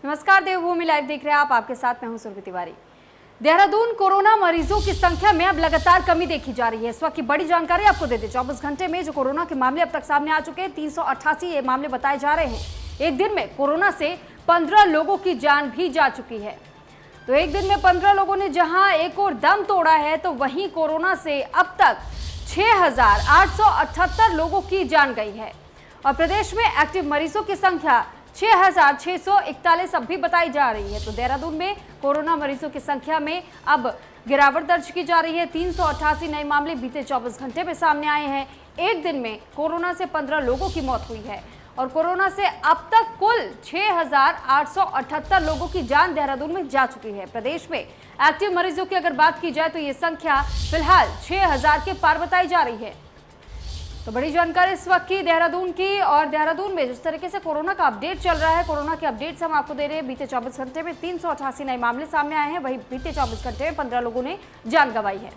नमस्कार, देवभूमि लाइव देख रहे हैं आप। आपके साथ मैं हूं सुरभि तिवारी। देहरादून कोरोना मरीजों की संख्या में अब लगातार कमी देखी जा रही है। इस वक्त की बड़ी जानकारी आपको दे दें। 24 घंटे में जो कोरोना के मामले अब तक सामने आ चुके हैं, 388 ये मामले बताए जा रहे हैं। एक दिन में कोरोना से 15 लोगों की जान भी जा चुकी है। तो एक दिन में 15 लोगों ने जहां एक और दम तोड़ा है, तो वहीं कोरोना से अब तक 6,878 लोगों की जान गई है। और प्रदेश में एक्टिव मरीजों की संख्या 6,641 अब भी बताई जा रही है। तो देहरादून में कोरोना मरीजों की संख्या में अब गिरावट दर्ज की जा रही है। 388 नए मामले बीते 24 घंटे में सामने आए हैं। एक दिन में कोरोना से 15 लोगों की मौत हुई है और कोरोना से अब तक कुल 6,878 लोगों की जान देहरादून में जा चुकी है। प्रदेश में एक्टिव मरीजों की अगर बात की जाए तो ये संख्या फिलहाल 6,000 के पार बताई जा रही है। तो बड़ी जानकारी इस वक्त की देहरादून की, और देहरादून में जिस तरीके से कोरोना का अपडेट चल रहा है, कोरोना के अपडेट्स हम आपको दे रहे हैं। बीते 24 घंटे में 388 नए मामले सामने आए हैं। वहीं बीते 24 घंटे में 15 लोगों ने जान गंवाई है।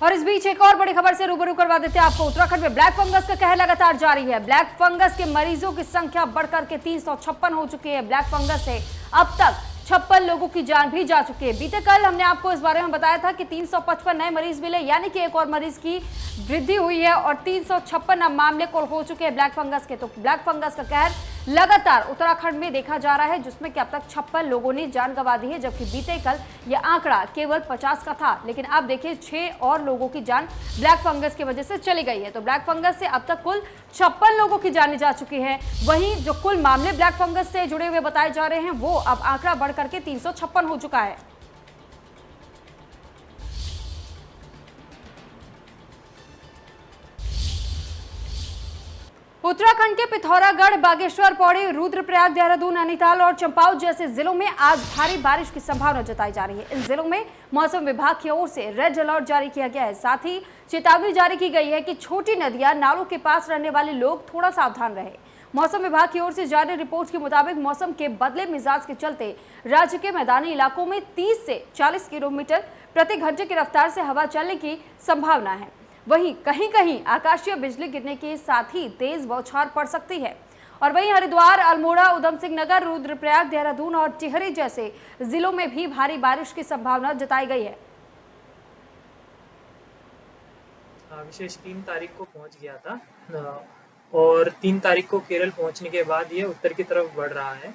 और इस बीच एक और बड़ी खबर से रूबरू करवा देते हैं आपको। उत्तराखंड में ब्लैक फंगस का कहर लगातार जारी है। ब्लैक फंगस के मरीजों की संख्या बढ़कर के 356 हो चुकी है। ब्लैक फंगस से अब तक 56 लोगों की जान भी जा चुकी है। बीते कल हमने आपको इस बारे में बताया था कि 355 नए मरीज मिले, यानी कि एक और मरीज की वृद्धि हुई है और 356 मामले को हो चुके हैं ब्लैक फंगस के। तो ब्लैक फंगस का कहर लगातार उत्तराखंड में देखा जा रहा है, जिसमें कि अब तक 56 लोगों ने जान गंवा दी है, जबकि बीते कल यह आंकड़ा केवल 50 का था। लेकिन अब देखिए 6 और लोगों की जान ब्लैक फंगस की वजह से चली गई है। तो ब्लैक फंगस से अब तक कुल 56 लोगों की जानें जा चुकी है। वहीं जो कुल मामले ब्लैक फंगस से जुड़े हुए बताए जा रहे हैं, वो अब आंकड़ा बढ़कर के 356 हो चुका है। उत्तराखंड के पिथौरागढ़, बागेश्वर, पौड़ी, रुद्रप्रयाग, देहरादून, नैनीताल और चंपावत जैसे जिलों में आज भारी बारिश की संभावना जताई जा रही है। इन जिलों में मौसम विभाग की ओर से रेड अलर्ट जारी किया गया है। साथ ही चेतावनी जारी की गई है कि छोटी नदियां, नालों के पास रहने वाले लोग थोड़ा सावधान रहे। मौसम विभाग की ओर से जारी रिपोर्ट के मुताबिक मौसम के बदले मिजाज के चलते राज्य के मैदानी इलाकों में 30 से 40 किलोमीटर प्रति घंटे की रफ्तार से हवा चलने की संभावना है। वहीं कहीं कहीं आकाशीय बिजली गिरने के साथ ही तेज बौछार पड़ सकती है। और वहीं हरिद्वार, अल्मोड़ा, उधम सिंह नगर, रुद्रप्रयाग, देहरादून और टिहरी जैसे जिलों में भी भारी बारिश की संभावना जताई गई है। विशेष 3 तारीख को पहुंच गया था और 3 तारीख को केरल पहुंचने के बाद ये उत्तर की तरफ बढ़ रहा है।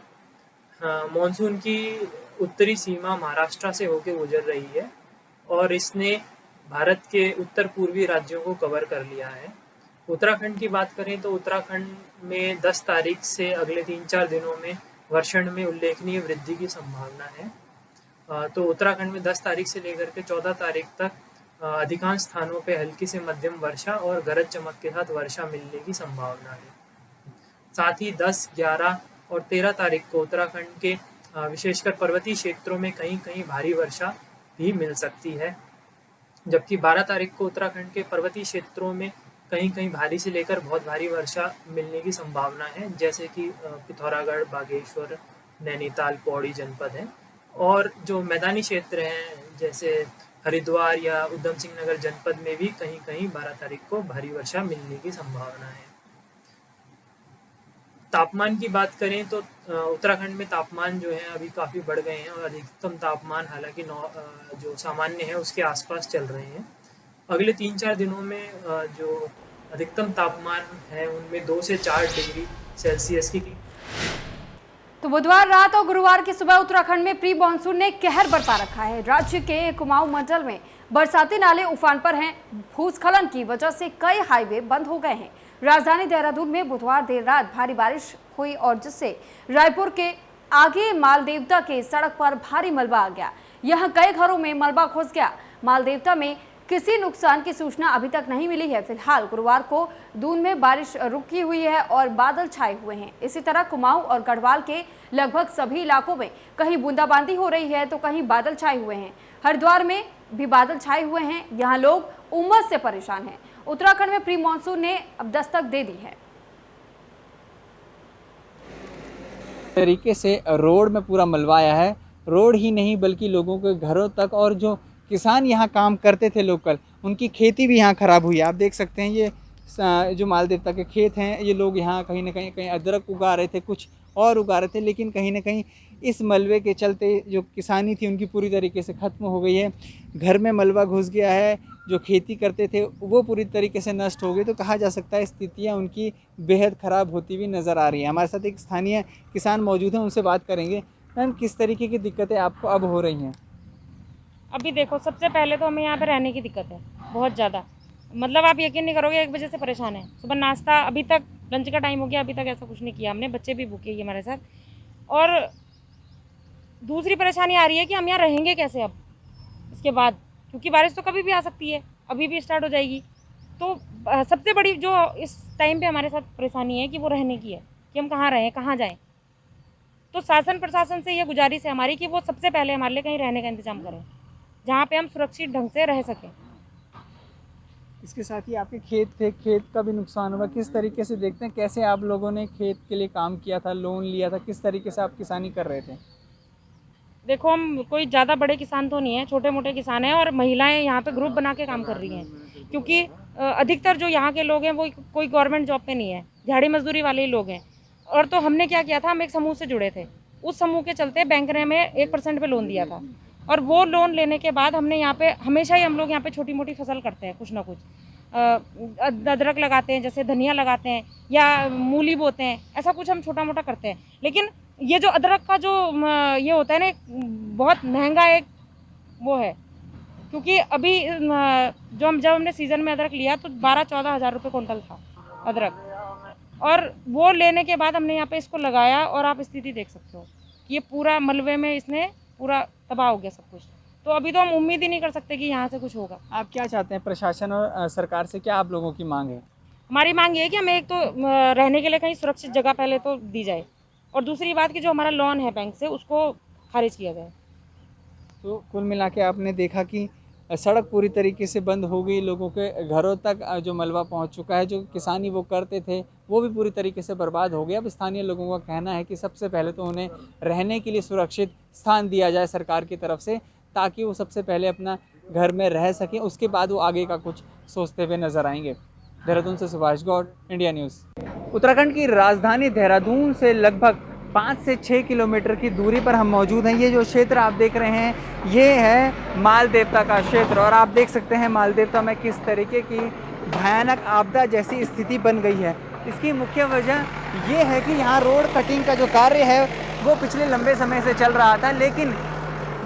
मॉनसून की उत्तरी सीमा महाराष्ट्र से होकर गुजर रही है और इसने भारत के उत्तर पूर्वी राज्यों को कवर कर लिया है। उत्तराखंड की बात करें तो उत्तराखंड में 10 तारीख से अगले 3-4 दिनों में वर्षण में उल्लेखनीय वृद्धि की संभावना है। तो उत्तराखंड में 10 तारीख से लेकर के 14 तारीख तक अधिकांश स्थानों पे हल्की से मध्यम वर्षा और गरज चमक के साथ वर्षा मिलने की संभावना है। साथ ही 10, 11 और 13 तारीख को उत्तराखंड के विशेषकर पर्वतीय क्षेत्रों में कहीं कहीं भारी वर्षा भी मिल सकती है, जबकि 12 तारीख को उत्तराखंड के पर्वतीय क्षेत्रों में कहीं कहीं भारी से लेकर बहुत भारी वर्षा मिलने की संभावना है, जैसे कि पिथौरागढ़, बागेश्वर, नैनीताल, पौड़ी जनपद हैं। और जो मैदानी क्षेत्र हैं जैसे हरिद्वार या उधम सिंह नगर जनपद में भी कहीं कहीं 12 तारीख को भारी वर्षा मिलने की संभावना है। तापमान की बात करें तो उत्तराखंड में तापमान जो है अभी काफ़ी बढ़ गए हैं और अधिकतम तापमान हालांकि जो सामान्य है उसके आसपास चल रहे हैं। अगले 3-4 दिनों में जो अधिकतम तापमान है उनमें 2 से 4 डिग्री सेल्सियस की। तो बुधवार रात और गुरुवार की सुबह उत्तराखंड में प्री मानसून ने कहर बरपा रखा है। राज्य के कुमाऊं मंडल में बरसाती नाले उफान पर हैं। भूस्खलन की वजह से कई हाईवे बंद हो गए हैं। राजधानी देहरादून में बुधवार देर रात भारी बारिश हुई और जिससे रायपुर के आगे मालदेवता के सड़क पर भारी मलबा आ गया। यहां कई घरों में मलबा घुस गया। मालदेवता में किसी नुकसान की सूचना अभी तक नहीं मिली है। फिलहाल गुरुवार को दून में बारिश रुकी हुई है और बादल छाए हुए हैं। इसी तरह कुमाऊं और गढ़वाल के लगभग सभी इलाकों में कहीं बूंदाबांदी हो रही है तो कहीं बादल छाए हुए हैं। हरिद्वार में भी बादल छाए हुए हैं। यहाँ लोग उमस से परेशान हैं। उत्तराखंड में प्री मानसून ने अब दस्तक दे दी है। तरीके से रोड में पूरा मलबा आया है। रोड ही नहीं बल्कि लोगों के घरों तक, और जो किसान यहाँ काम करते थे लोकल, उनकी खेती भी यहाँ ख़राब हुई है। आप देख सकते हैं ये जो माल देवता के खेत हैं, ये लोग यहाँ कहीं ना कहीं अदरक उगा रहे थे, कुछ और उगा रहे थे, लेकिन कहीं ना कहीं इस मलबे के चलते जो किसानी थी उनकी पूरी तरीके से ख़त्म हो गई है। घर में मलबा घुस गया है, जो खेती करते थे वो पूरी तरीके से नष्ट हो गई। तो कहा जा सकता है स्थितियाँ उनकी बेहद ख़राब होती हुई नज़र आ रही हैं। हमारे साथ एक स्थानीय किसान मौजूद हैं, उनसे बात करेंगे। मैम, किस तरीके की दिक्कतें आपको अब हो रही हैं? अभी देखो, सबसे पहले तो हमें यहाँ पे रहने की दिक्कत है बहुत ज़्यादा। मतलब आप यकीन नहीं करोगे, 1 बजे से परेशान है। सुबह नाश्ता, अभी तक लंच का टाइम हो गया, अभी तक ऐसा कुछ नहीं किया हमने। बच्चे भी भूखे ही हमारे साथ। और दूसरी परेशानी आ रही है कि हम यहाँ रहेंगे कैसे अब इसके बाद, क्योंकि बारिश तो कभी भी आ सकती है, अभी भी स्टार्ट हो जाएगी। तो सबसे बड़ी जो इस टाइम पे हमारे साथ परेशानी है कि वो रहने की है, कि हम कहाँ रहें, कहाँ जाएं। तो शासन प्रशासन से ये गुजारिश है हमारी कि वो सबसे पहले हमारे लिए कहीं रहने का इंतजाम करें, जहाँ पे हम सुरक्षित ढंग से रह सकें। इसके साथ ही आपके खेत का भी नुकसान हुआ। किस तरीके से देखते हैं, कैसे आप लोगों ने खेत के लिए काम किया था, लोन लिया था, किस तरीके से आप किसानी कर रहे थे? देखो, हम कोई ज़्यादा बड़े किसान तो नहीं है, छोटे मोटे किसान हैं। और महिलाएं यहाँ पे ग्रुप बना के काम कर रही हैं, क्योंकि अधिकतर जो यहाँ के लोग हैं वो कोई गवर्नमेंट जॉब पे नहीं है, दिहाड़ी मजदूरी वाले ही लोग हैं। और तो हमने क्या किया था, हम एक समूह से जुड़े थे। उस समूह के चलते बैंक ने हमें 1% पे लोन दिया था। और वो लोन लेने के बाद हमने यहाँ पे हमेशा ही, हम लोग यहाँ पे छोटी मोटी फसल करते हैं, कुछ ना कुछ अदरक लगाते हैं, जैसे धनिया लगाते हैं या मूली बोते हैं, ऐसा कुछ हम छोटा मोटा करते हैं। लेकिन ये जो अदरक का जो ये होता है ना, बहुत महंगा एक वो है, क्योंकि अभी जब हमने सीज़न में अदरक लिया तो 12-14 हज़ार रुपये कुंटल था अदरक। और वो लेने के बाद हमने यहाँ पे इसको लगाया और आप स्थिति देख सकते हो कि ये पूरा मलबे में इसने पूरा तबाह हो गया सब कुछ। तो अभी तो हम उम्मीद ही नहीं कर सकते कि यहाँ से कुछ होगा। आप क्या चाहते हैं, प्रशासन और सरकार से क्या आप लोगों की मांग है? हमारी मांग ये है कि हमें एक तो रहने के लिए कहीं सुरक्षित जगह पहले तो दी जाए, और दूसरी बात कि जो हमारा लोन है बैंक से उसको खारिज किया जाए। तो कुल मिला के आपने देखा कि सड़क पूरी तरीके से बंद हो गई, लोगों के घरों तक जो मलबा पहुंच चुका है, जो किसानी वो करते थे वो भी पूरी तरीके से बर्बाद हो गया। अब स्थानीय लोगों का कहना है कि सबसे पहले तो उन्हें रहने के लिए सुरक्षित स्थान दिया जाए सरकार की तरफ से, ताकि वो सबसे पहले अपना घर में रह सकें, उसके बाद वो आगे का कुछ सोचते हुए नजर आएंगे। देहरादून से सुभाष गौड़, इंडिया न्यूज़। उत्तराखंड की राजधानी देहरादून से लगभग 5 से 6 किलोमीटर की दूरी पर हम मौजूद हैं। ये जो क्षेत्र आप देख रहे हैं ये है माल देवता का क्षेत्र, और आप देख सकते हैं माल देवता में किस तरीके की भयानक आपदा जैसी स्थिति बन गई है। इसकी मुख्य वजह ये है कि यहाँ रोड कटिंग का जो कार्य है वो पिछले लंबे समय से चल रहा था, लेकिन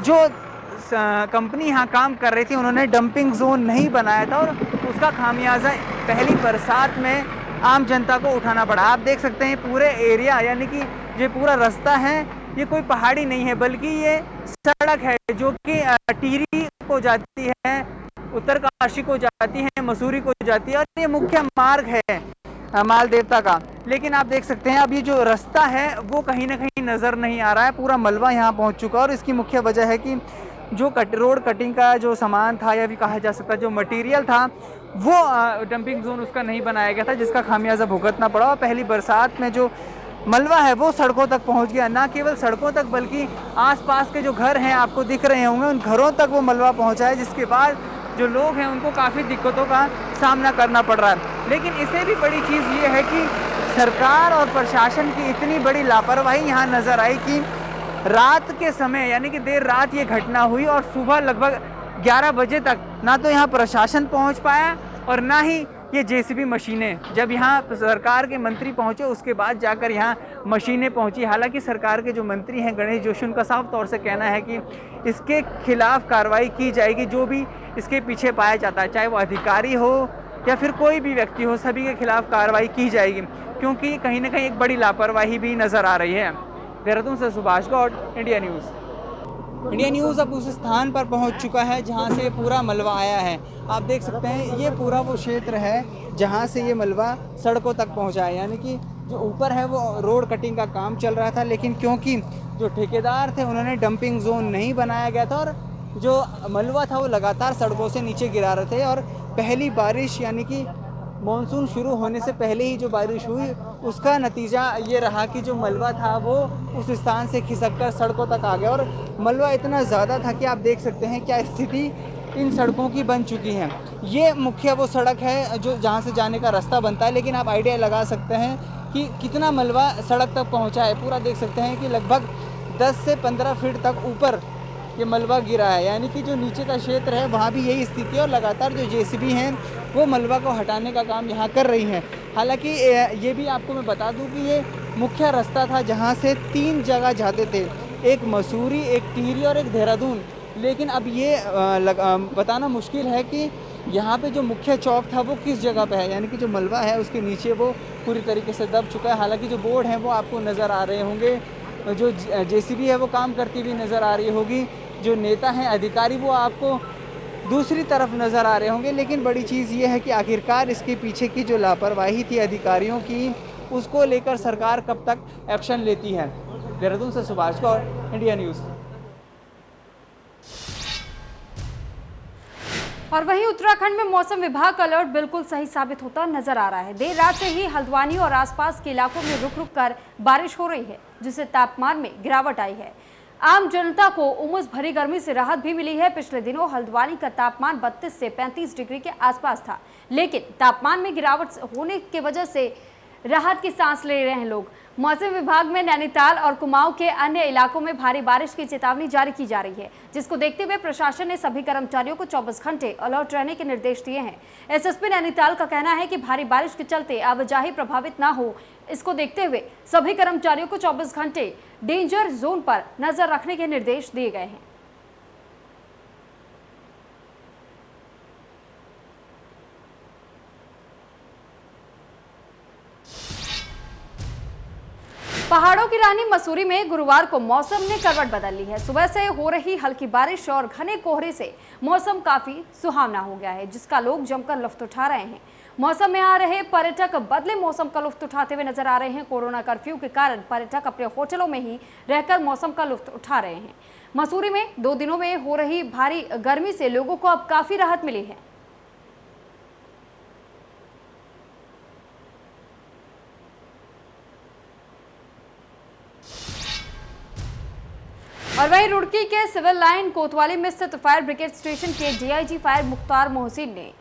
जो कंपनी यहाँ काम कर रही थी उन्होंने डंपिंग जोन नहीं बनाया था, और उसका खामियाजा पहली बरसात में आम जनता को उठाना पड़ा। आप देख सकते हैं पूरे एरिया, यानी कि ये पूरा रास्ता है, ये कोई पहाड़ी नहीं है बल्कि ये सड़क है जो कि टिहरी को जाती है, उत्तरकाशी को जाती है, मसूरी को जाती है, और ये मुख्य मार्ग है माल देवता का। लेकिन आप देख सकते हैं अब ये जो रास्ता है वो कहीं ना कहीं नज़र नहीं आ रहा है, पूरा मलबा यहाँ पहुँच चुका है। और इसकी मुख्य वजह है कि जो रोड कटिंग का जो सामान था, या भी कहा जा सकता है जो मटेरियल था, वो डंपिंग जोन उसका नहीं बनाया गया था, जिसका खामियाजा भुगतना पड़ा। और पहली बरसात में जो मलबा है वो सड़कों तक पहुंच गया। ना केवल सड़कों तक बल्कि आसपास के जो घर हैं आपको दिख रहे होंगे, उन घरों तक वो मलबा पहुंचा है, जिसके बाद जो लोग हैं उनको काफ़ी दिक्कतों का सामना करना पड़ रहा है। लेकिन इससे भी बड़ी चीज़ ये है कि सरकार और प्रशासन की इतनी बड़ी लापरवाही यहाँ नज़र आई कि रात के समय, यानी कि देर रात ये घटना हुई, और सुबह लगभग 11 बजे तक ना तो यहाँ प्रशासन पहुँच पाया और ना ही ये जेसीबी मशीनें। जब यहाँ सरकार के मंत्री पहुँचे उसके बाद जाकर यहाँ मशीनें पहुँची। हालांकि सरकार के जो मंत्री हैं गणेश जोशी, उनका साफ तौर से कहना है कि इसके खिलाफ कार्रवाई की जाएगी, जो भी इसके पीछे पाया जाता है, चाहे वो अधिकारी हो या फिर कोई भी व्यक्ति हो, सभी के खिलाफ कार्रवाई की जाएगी, क्योंकि कहीं ना कहीं एक बड़ी लापरवाही भी नज़र आ रही है। देहरादून से Subhash Gaur, India news. India news अब उस स्थान पर पहुंच चुका है जहां से पूरा मलबा आया है। आप देख सकते हैं ये पूरा वो क्षेत्र है जहां से ये मलबा सड़कों तक पहुंचा है, यानी कि जो ऊपर है वो रोड कटिंग का काम चल रहा था, लेकिन क्योंकि जो ठेकेदार थे उन्होंने डंपिंग जोन नहीं बनाया गया था, और जो मलबा था वो लगातार सड़कों से नीचे गिरा रहे थे। और पहली बारिश, यानी कि मानसून शुरू होने से पहले ही जो बारिश हुई, उसका नतीजा ये रहा कि जो मलबा था वो उस स्थान से खिसक कर सड़कों तक आ गया। और मलबा इतना ज़्यादा था कि आप देख सकते हैं क्या स्थिति इन सड़कों की बन चुकी हैं। ये मुख्य वो सड़क है जो जहाँ से जाने का रास्ता बनता है, लेकिन आप आइडिया लगा सकते हैं कि कितना मलबा सड़क तक पहुँचा है। पूरा देख सकते हैं कि लगभग 10 से 15 फीट तक ऊपर ये मलबा गिरा है, यानी कि जो नीचे का क्षेत्र है वहाँ भी यही स्थिति है और लगातार जो जेसीबी हैं वो मलबा को हटाने का काम यहाँ कर रही हैं। हालांकि ये भी आपको मैं बता दूं कि ये मुख्य रास्ता था जहाँ से 3 जगह जाते थे, एक मसूरी, एक टिहरी और एक देहरादून। लेकिन अब ये बताना मुश्किल है कि यहाँ पे जो मुख्य चौक था वो किस जगह पे है, यानी कि जो मलबा है उसके नीचे वो पूरी तरीके से दब चुका है। हालांकि जो बोर्ड हैं वो आपको नज़र आ रहे होंगे, जो जेसीबी है वो काम करती हुई नज़र आ रही होगी, जो नेता हैं अधिकारी वो आपको दूसरी तरफ नज़र आ रहे होंगे। लेकिन बड़ी चीज़ ये है कि आखिरकार इसके पीछे की जो लापरवाही थी अधिकारियों की, उसको लेकर सरकार कब तक एक्शन लेती है। देहरादून से सुभाष कौर, इंडिया न्यूज़। और वहीं उत्तराखंड में मौसम विभाग का अलर्ट बिल्कुल सही साबित होता नजर आ रहा है। देर रात से ही हल्द्वानी और आसपास के इलाकों में रुक रुक कर बारिश हो रही है, जिससे तापमान में गिरावट आई है। आम जनता को उमस भरी गर्मी से राहत भी मिली है। पिछले दिनों हल्द्वानी का तापमान 32 से 35 डिग्री के आसपास था, लेकिन तापमान में गिरावट होने की वजह से राहत की सांस ले रहे हैं लोग। मौसम विभाग में नैनीताल और कुमाऊं के अन्य इलाकों में भारी बारिश की चेतावनी जारी की जा रही है, जिसको देखते हुए प्रशासन ने सभी कर्मचारियों को 24 घंटे अलर्ट रहने के निर्देश दिए हैं। एसएसपी नैनीताल का कहना है कि भारी बारिश के चलते आवाजाही प्रभावित न हो, इसको देखते हुए सभी कर्मचारियों को 24 घंटे डेंजर जोन पर नजर रखने के निर्देश दिए गए हैं। पहाड़ों की रानी मसूरी में गुरुवार को मौसम ने करवट बदल ली है। सुबह से हो रही हल्की बारिश और घने कोहरे से मौसम काफी सुहावना हो गया है, जिसका लोग जमकर लुत्फ उठा रहे हैं। मौसम में आ रहे पर्यटक बदले मौसम का लुत्फ उठाते हुए नजर आ रहे हैं। कोरोना कर्फ्यू के कारण पर्यटक अपने होटलों में ही रहकर मौसम का लुत्फ उठा रहे हैं। मसूरी में 2 दिनों में हो रही भारी गर्मी से लोगों को अब काफी राहत मिली है। और वहीं रुड़की के सिविल लाइन कोतवाली में स्थित फायर ब्रिगेड स्टेशन के डीआईजी फायर मुख्तार मोहसिन ने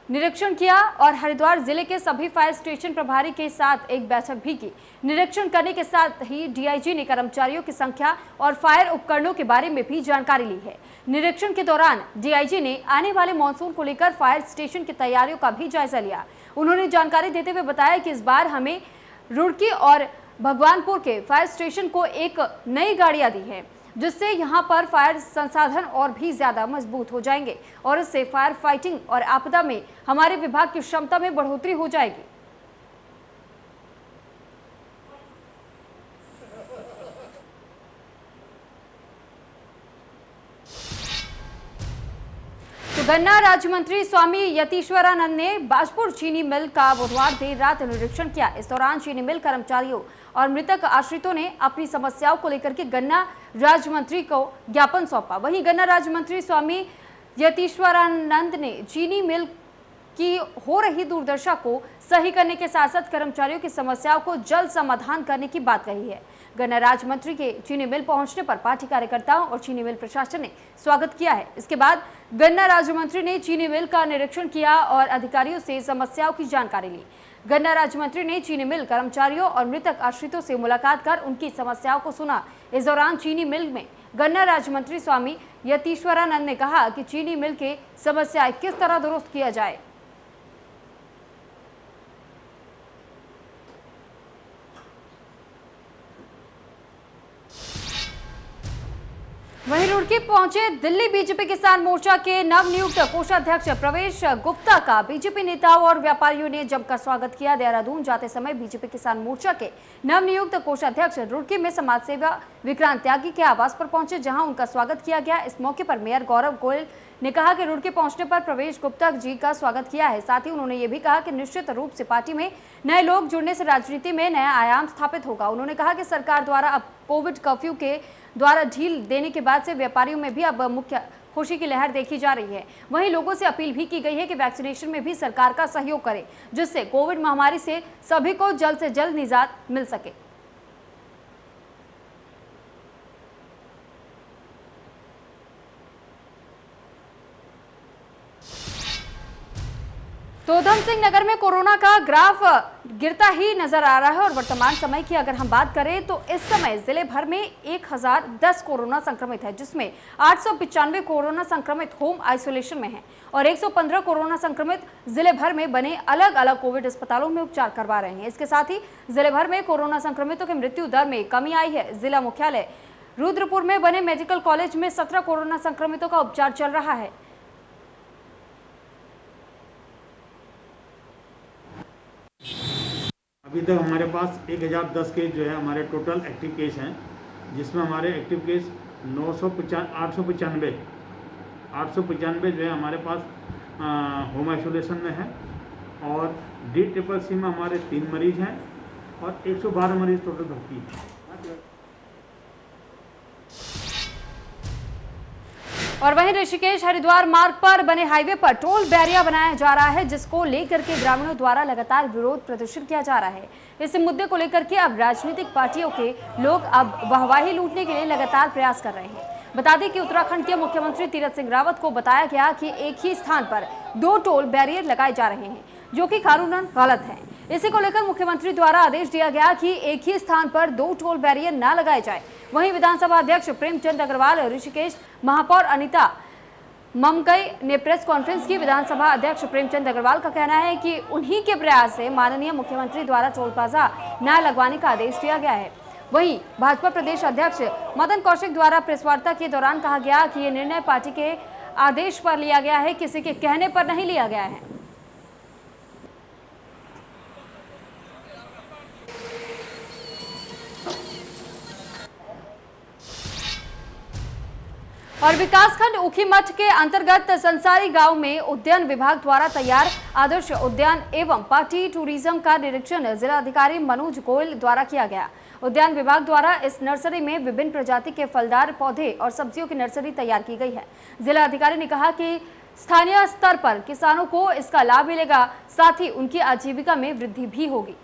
निरीक्षण किया और हरिद्वार जिले के सभी फायर स्टेशन प्रभारी के साथ एक बैठक भी की। निरीक्षण करने के साथ ही डीआईजी ने कर्मचारियों की संख्या और फायर उपकरणों के बारे में भी जानकारी ली है। निरीक्षण के दौरान डीआईजी ने आने वाले मानसून को लेकर फायर स्टेशन की तैयारियों का भी जायजा लिया। उन्होंने जानकारी देते हुए बताया कि इस बार हमें रुड़की और भगवानपुर के फायर स्टेशन को एक नई गाड़ियां दी है, जिससे यहां पर फायर संसाधन और भी ज्यादा मजबूत हो जाएंगे और इससे फायर फाइटिंग और आपदा में हमारे विभाग की क्षमता में बढ़ोतरी हो जाएगी। तो गन्ना राज्य मंत्री स्वामी यतीश्वरानंद ने बाजपुर चीनी मिल का बुधवार देर रात निरीक्षण किया। इस दौरान चीनी मिल कर्मचारियों और मृतक आश्रितों ने अपनी समस्याओं को लेकर के गन्ना राज्य मंत्री को ज्ञापन सौंपा। वहीं गन्ना राज्य मंत्री स्वामी यतीश्वरानंद ने चीनी मिल की हो रही दुर्दशा को सही करने के साथ साथ कर्मचारियों की समस्याओं को जल्द समाधान करने की बात कही है। गन्ना राज्य मंत्री के चीनी मिल पहुंचने पर पार्टी कार्यकर्ताओं और चीनी मिल प्रशासन ने स्वागत किया है। इसके बाद गन्ना राज्य मंत्री ने चीनी मिल का निरीक्षण किया और अधिकारियों से समस्याओं की जानकारी ली। गन्ना राज्य मंत्री ने चीनी मिल कर्मचारियों और मृतक आश्रितों से मुलाकात कर उनकी समस्याओं को सुना। इस दौरान चीनी मिल में गन्ना राज्य मंत्री स्वामी यतीश्वरानंद ने कहा कि चीनी मिल के समस्याएं किस तरह दुरुस्त किया जाए। वहीं रुड़की पहुंचे दिल्ली बीजेपी किसान मोर्चा के नवनियुक्त कोषाध्यक्ष प्रवेश गुप्ता का बीजेपी नेताओं और व्यापारियों ने जमकर स्वागत किया। देहरादून जाते समय बीजेपी किसान मोर्चा के नवनियुक्त कोषाध्यक्ष रुड़की में समाज सेवा विक्रांत त्यागी के आवास पर पहुंचे, जहां उनका स्वागत किया गया। इस मौके पर मेयर गौरव गोयल ने कहा कि रुड़की पहुंचने पर प्रवेश गुप्ता जी का स्वागत किया है। साथ ही उन्होंने ये भी कहा कि निश्चित रूप से पार्टी में नए लोग जुड़ने से राजनीति में नया आयाम स्थापित होगा। उन्होंने कहा कि सरकार द्वारा अब कोविड कर्फ्यू के द्वारा ढील देने के बाद से व्यापारियों में भी अब मुख्य खुशी की लहर देखी जा रही है। वहीं लोगों से अपील भी की गई है कि वैक्सीनेशन में भी सरकार का सहयोग करें, जिससे कोविड महामारी से सभी को जल्द से जल्द निजात मिल सके। ऊधम सिंह नगर में कोरोना का ग्राफ गिरता ही नजर आ रहा है और वर्तमान समय की अगर हम बात करें तो इस समय जिले भर में 1010 कोरोना संक्रमित है, जिसमें 895 कोरोना संक्रमित होम आइसोलेशन में हैं और 115 कोरोना संक्रमित जिले भर में बने अलग अलग कोविड अस्पतालों में उपचार करवा रहे हैं। इसके साथ ही जिले भर में कोरोना संक्रमितों की मृत्यु दर में कमी आई है। जिला मुख्यालय रुद्रपुर में बने मेडिकल कॉलेज में 17 कोरोना संक्रमितों का उपचार चल रहा है। अभी तक हमारे पास 1010 केस जो है हमारे टोटल एक्टिव केस हैं, जिसमें हमारे एक्टिव केस 895 जो है हमारे पास होम आइसोलेशन में है और DCCC में हमारे 3 मरीज हैं और 112 मरीज टोटल भर्ती हैं। और वहीं ऋषिकेश हरिद्वार मार्ग पर बने हाईवे पर टोल बैरियर बनाया जा रहा है, जिसको लेकर के ग्रामीणों द्वारा लगातार विरोध प्रदर्शन किया जा रहा है। इस मुद्दे को लेकर के अब राजनीतिक पार्टियों के लोग अब वाहवाही लूटने के लिए लगातार प्रयास कर रहे हैं। बता दें कि उत्तराखंड के मुख्यमंत्री तीरथ सिंह रावत को बताया गया कि एक ही स्थान पर 2 टोल बैरियर लगाए जा रहे हैं, जो कि कानूनन गलत है। इसी को लेकर मुख्यमंत्री द्वारा आदेश दिया गया कि एक ही स्थान पर 2 टोल बैरियर न लगाए जाए। वहीं विधानसभा अध्यक्ष प्रेमचंद अग्रवाल, ऋषिकेश महापौर अनिता ममकई ने प्रेस कॉन्फ्रेंस की। विधानसभा अध्यक्ष प्रेमचंद अग्रवाल का कहना है कि उन्हीं के प्रयास से माननीय मुख्यमंत्री द्वारा टोल प्लाजा न लगवाने का आदेश दिया गया है। वहीं भाजपा प्रदेश अध्यक्ष मदन कौशिक द्वारा प्रेस वार्ता के दौरान कहा गया कि ये निर्णय पार्टी के आदेश पर लिया गया है, किसी के कहने पर नहीं लिया गया है। और विकासखंड ऊखीमठ के अंतर्गत संसारी गांव में उद्यान विभाग द्वारा तैयार आदर्श उद्यान एवं पार्टी टूरिज्म का निरीक्षण जिलाधिकारी मनोज गोयल द्वारा किया गया। उद्यान विभाग द्वारा इस नर्सरी में विभिन्न प्रजाति के फलदार पौधे और सब्जियों की नर्सरी तैयार की गई है। जिलाधिकारी ने कहा कि स्थानीय स्तर पर किसानों को इसका लाभ मिलेगा, साथ ही उनकी आजीविका में वृद्धि भी होगी।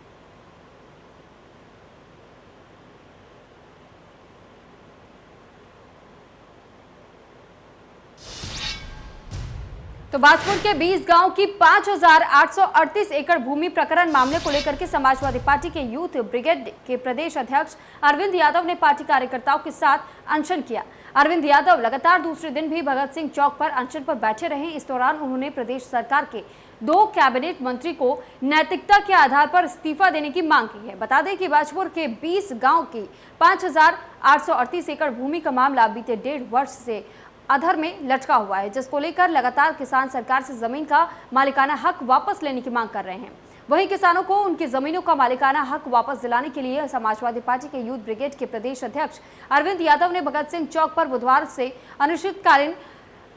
तो बाजपुर के 20 गांव की 5,838 एकड़ भूमि प्रकरण मामले को लेकर के समाजवादी पार्टी के यूथ ब्रिगेड के प्रदेश अध्यक्ष अरविंद यादव ने पार्टी कार्यकर्ताओं के साथ अनशन किया। अरविंद यादव लगातार दूसरे दिन भी भगत सिंह चौक पर अनशन पर बैठे रहे। इस दौरान उन्होंने प्रदेश सरकार के 2 कैबिनेट मंत्री को नैतिकता के आधार पर इस्तीफा देने की मांग की है। बता दें कि बाजपुर के 20 गाँव की 5,838 एकड़ भूमि का मामला बीते 1.5 वर्ष से अधर में लटका हुआ है, जिसको लेकर लगातार किसान सरकार से जमीन का मालिकाना हक वापस लेने की मांग कर रहे हैं। वहीं किसानों को उनकी जमीनों का मालिकाना हक वापस दिलाने के लिए समाजवादी पार्टी के यूथ ब्रिगेड के प्रदेश अध्यक्ष अरविंद यादव ने भगत सिंह चौक पर बुधवार से अनिश्चितकालीन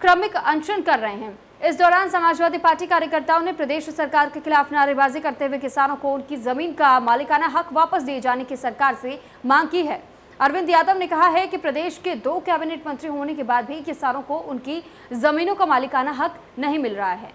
क्रमिक अनशन कर रहे हैं। इस दौरान समाजवादी पार्टी कार्यकर्ताओं ने प्रदेश सरकार के खिलाफ नारेबाजी करते हुए किसानों को उनकी जमीन का मालिकाना हक वापस दिए जाने की सरकार से मांग की है। अरविंद यादव ने कहा है कि प्रदेश के 2 कैबिनेट मंत्री होने के बाद भी किसानों को उनकी जमीनों का मालिकाना हक नहीं मिल रहा है।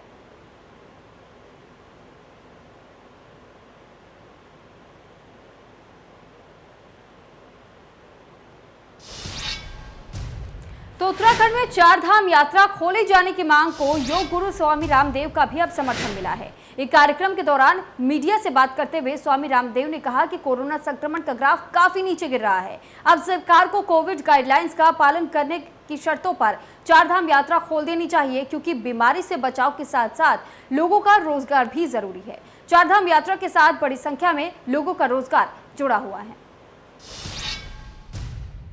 तो उत्तराखंड में 4 धाम यात्रा खोले जाने की मांग को योग गुरु स्वामी रामदेव का भी अब समर्थन मिला है। एक कार्यक्रम के दौरान मीडिया से बात करते हुए स्वामी रामदेव ने कहा कि कोरोना संक्रमण का ग्राफ काफी नीचे गिर रहा है। अब सरकार को कोविड गाइडलाइंस का पालन करने की शर्तों पर 4 धाम यात्रा खोल देनी चाहिए, क्योंकि बीमारी से बचाव के साथ साथ लोगों का रोजगार भी जरूरी है। 4 धाम यात्रा के साथ बड़ी संख्या में लोगों का रोजगार जुड़ा हुआ है।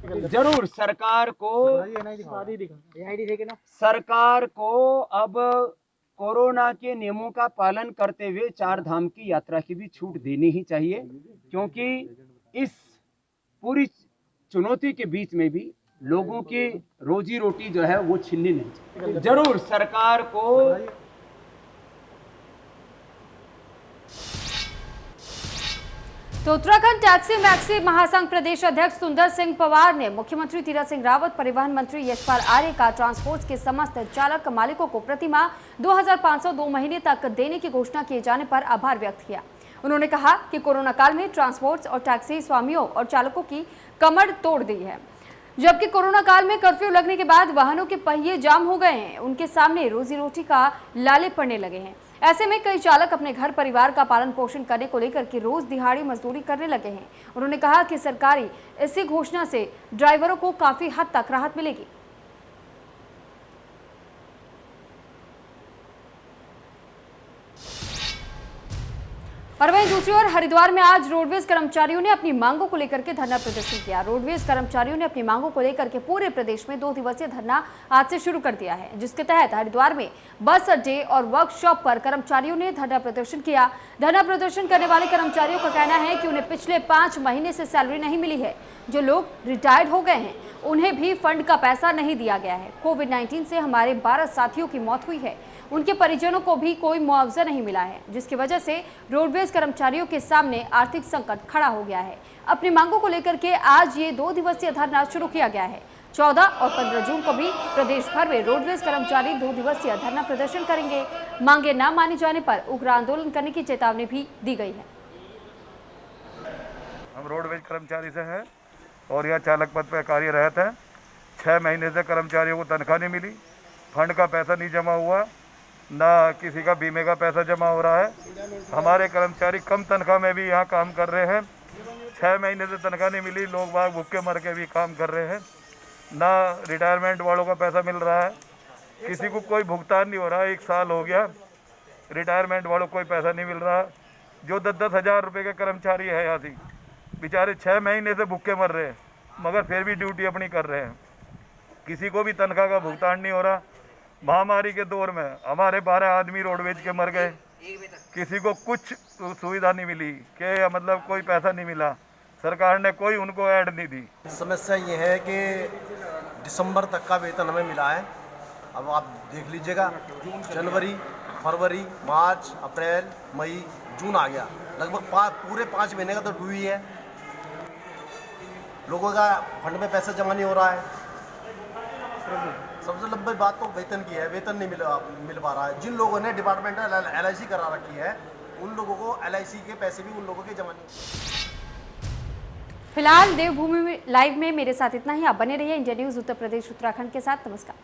जरूर सरकार को अब कोरोना के नियमों का पालन करते हुए 4 धाम की यात्रा की भी छूट देनी ही चाहिए, क्योंकि इस पूरी चुनौती के बीच में भी लोगों की रोजी रोटी जो है वो छीननी नहीं चाहिए। जरूर सरकार को तो उत्तराखंड टैक्सी मैक्सी महासंघ प्रदेश अध्यक्ष सुंदर सिंह पवार ने मुख्यमंत्री तीरथ सिंह रावत, परिवहन मंत्री यशपाल आर्य का ट्रांसपोर्ट के समस्त चालक मालिकों को प्रतिमाह 2,502 महीने तक देने की घोषणा किए जाने पर आभार व्यक्त किया। उन्होंने कहा कि कोरोना काल में ट्रांसपोर्ट और टैक्सी स्वामियों और चालकों की कमर तोड़ दी है, जबकि कोरोना काल में कर्फ्यू लगने के बाद वाहनों के पहिए जाम हो गए हैं, उनके सामने रोजी रोटी का लाले पड़ने लगे हैं। ऐसे में कई चालक अपने घर परिवार का पालन पोषण करने को लेकर के रोज दिहाड़ी मजदूरी करने लगे हैं। उन्होंने कहा कि सरकारी इसी घोषणा से ड्राइवरों को काफी हद तक राहत मिलेगी। और वहीं दूसरी ओर हरिद्वार में आज रोडवेज कर्मचारियों ने अपनी मांगों को लेकर के धरना प्रदर्शन किया। रोडवेज कर्मचारियों ने अपनी मांगों को लेकर के पूरे प्रदेश में 2 दिवसीय धरना आज से शुरू कर दिया है, जिसके तहत हरिद्वार में बस अड्डे और वर्कशॉप पर कर्मचारियों ने धरना प्रदर्शन किया। धरना प्रदर्शन करने वाले कर्मचारियों का कहना है कि उन्हें पिछले 5 महीने से सैलरी नहीं मिली है। जो लोग रिटायर्ड हो गए हैं उन्हें भी फंड का पैसा नहीं दिया गया है। कोविड-19 से हमारे 12 साथियों की मौत हुई है, उनके परिजनों को भी कोई मुआवजा नहीं मिला है, जिसकी वजह से रोडवेज कर्मचारियों के सामने आर्थिक संकट खड़ा हो गया है। अपनी मांगों को लेकर के आज ये 2 दिवसीय धरना शुरू किया गया है। 14 और 15 जून को भी प्रदेश भर में रोडवेज कर्मचारी 2 दिवसीय धरना प्रदर्शन करेंगे। मांगे न माने जाने पर उग्र आंदोलन करने की चेतावनी भी दी गई है। हम रोडवेज कर्मचारी से हैं और यह चालक पद पर कार्यरत है। 6 महीने से कर्मचारियों को तनख्वाह नहीं मिली, फंड का पैसा नहीं जमा हुआ, ना किसी का बीमे का पैसा जमा हो रहा है। हमारे कर्मचारी कम तनख्वाह में भी यहाँ काम कर रहे हैं। 6 महीने से तनख्वाह नहीं मिली, लोग बाग भूखे मर के भी काम कर रहे हैं। ना रिटायरमेंट वालों का पैसा मिल रहा है, किसी को कोई भुगतान नहीं हो रहा है। 1 साल हो गया, रिटायरमेंट वालों को कोई पैसा नहीं मिल रहा। जो 10-10 हज़ार रुपये के कर्मचारी है यहाँ से बेचारे 6 महीने से भूखे मर रहे हैं, मगर फिर भी ड्यूटी अपनी कर रहे हैं। किसी को भी तनख्वाह का भुगतान नहीं हो रहा। महामारी के दौर में हमारे 12 आदमी रोडवेज के मर गए, किसी को कुछ सुविधा नहीं मिली कि मतलब कोई पैसा नहीं मिला, सरकार ने कोई उनको ऐड नहीं दी। समस्या ये है कि दिसंबर तक का वेतन हमें मिला है। अब आप देख लीजिएगा, जनवरी, फरवरी, मार्च, अप्रैल, मई, जून आ गया, लगभग पूरे 5 महीने का तो ड्यू ही है। लोगों का फंड में पैसा जमा नहीं हो रहा है। सबसे लंबी बात तो वेतन की है, वेतन नहीं मिल पा रहा है। जिन लोगों ने डिपार्टमेंटल LIC करा रखी है उन लोगों को LIC के पैसे भी उन लोगों के जमा नहीं। फिलहाल देवभूमि लाइव में मेरे साथ इतना ही। आप बने रहिए इंडिया न्यूज उत्तर प्रदेश उत्तराखंड के साथ। नमस्कार।